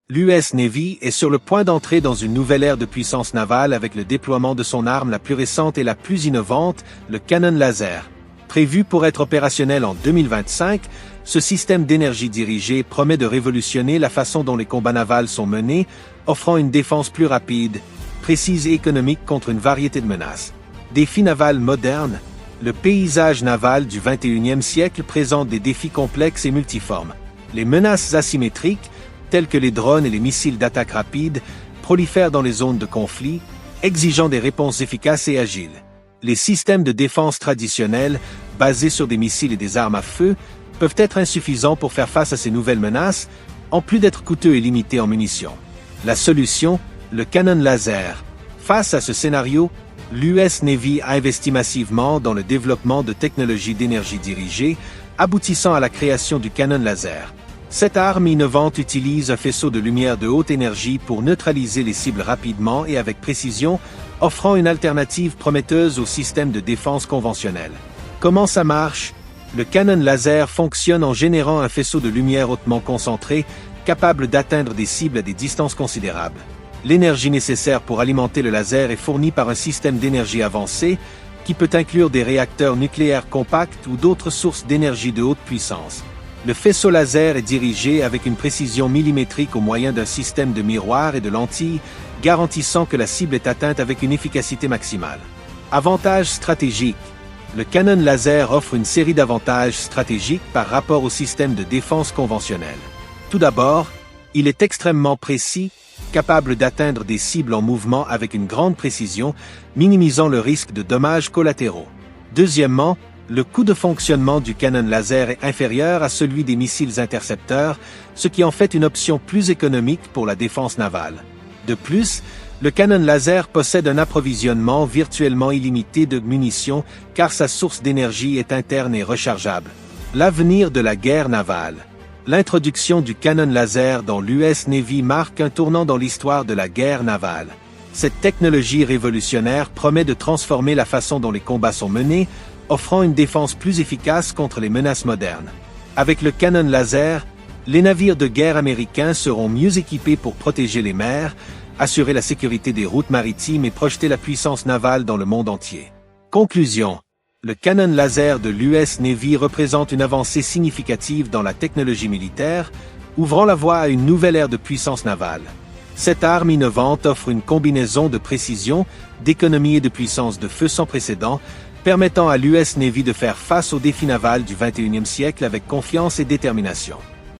L'US Navy est sur le point d'entrer dans une nouvelle ère de puissance navale avec le déploiement de son arme la plus récente et la plus innovante, le canon laser. Prévu pour être opérationnel en 2025, ce système d'énergie dirigée promet de révolutionner la façon dont les combats navals sont menés, offrant une défense plus rapide, précise et économique contre une variété de menaces. Défi naval moderne. Le paysage naval du 21e siècle présente des défis complexes et multiformes. Les menaces asymétriques, tels que les drones et les missiles d'attaque rapide, prolifèrent dans les zones de conflit, exigeant des réponses efficaces et agiles. Les systèmes de défense traditionnels, basés sur des missiles et des armes à feu, peuvent être insuffisants pour faire face à ces nouvelles menaces, en plus d'être coûteux et limités en munitions. La solution, le canon laser. Face à ce scénario, l'US Navy a investi massivement dans le développement de technologies d'énergie dirigée, aboutissant à la création du canon laser. Cette arme innovante utilise un faisceau de lumière de haute énergie pour neutraliser les cibles rapidement et avec précision, offrant une alternative prometteuse au système de défense conventionnel. Comment ça marche? Le canon laser fonctionne en générant un faisceau de lumière hautement concentré, capable d'atteindre des cibles à des distances considérables. L'énergie nécessaire pour alimenter le laser est fournie par un système d'énergie avancé, qui peut inclure des réacteurs nucléaires compacts ou d'autres sources d'énergie de haute puissance. Le faisceau laser est dirigé avec une précision millimétrique au moyen d'un système de miroirs et de lentilles, garantissant que la cible est atteinte avec une efficacité maximale. Avantages stratégiques. Le canon laser offre une série d'avantages stratégiques par rapport au système de défense conventionnel. Tout d'abord, il est extrêmement précis, capable d'atteindre des cibles en mouvement avec une grande précision, minimisant le risque de dommages collatéraux. Deuxièmement, le coût de fonctionnement du canon laser est inférieur à celui des missiles intercepteurs, ce qui en fait une option plus économique pour la défense navale. De plus, le canon laser possède un approvisionnement virtuellement illimité de munitions car sa source d'énergie est interne et rechargeable. L'avenir de la guerre navale. L'introduction du canon laser dans l'US Navy marque un tournant dans l'histoire de la guerre navale. Cette technologie révolutionnaire promet de transformer la façon dont les combats sont menés, offrant une défense plus efficace contre les menaces modernes. Avec le canon laser, les navires de guerre américains seront mieux équipés pour protéger les mers, assurer la sécurité des routes maritimes et projeter la puissance navale dans le monde entier. Conclusion. Le canon laser de l'US Navy représente une avancée significative dans la technologie militaire, ouvrant la voie à une nouvelle ère de puissance navale. Cette arme innovante offre une combinaison de précision, d'économie et de puissance de feu sans précédent, permettant à l'US Navy de faire face aux défis navals du 21e siècle avec confiance et détermination.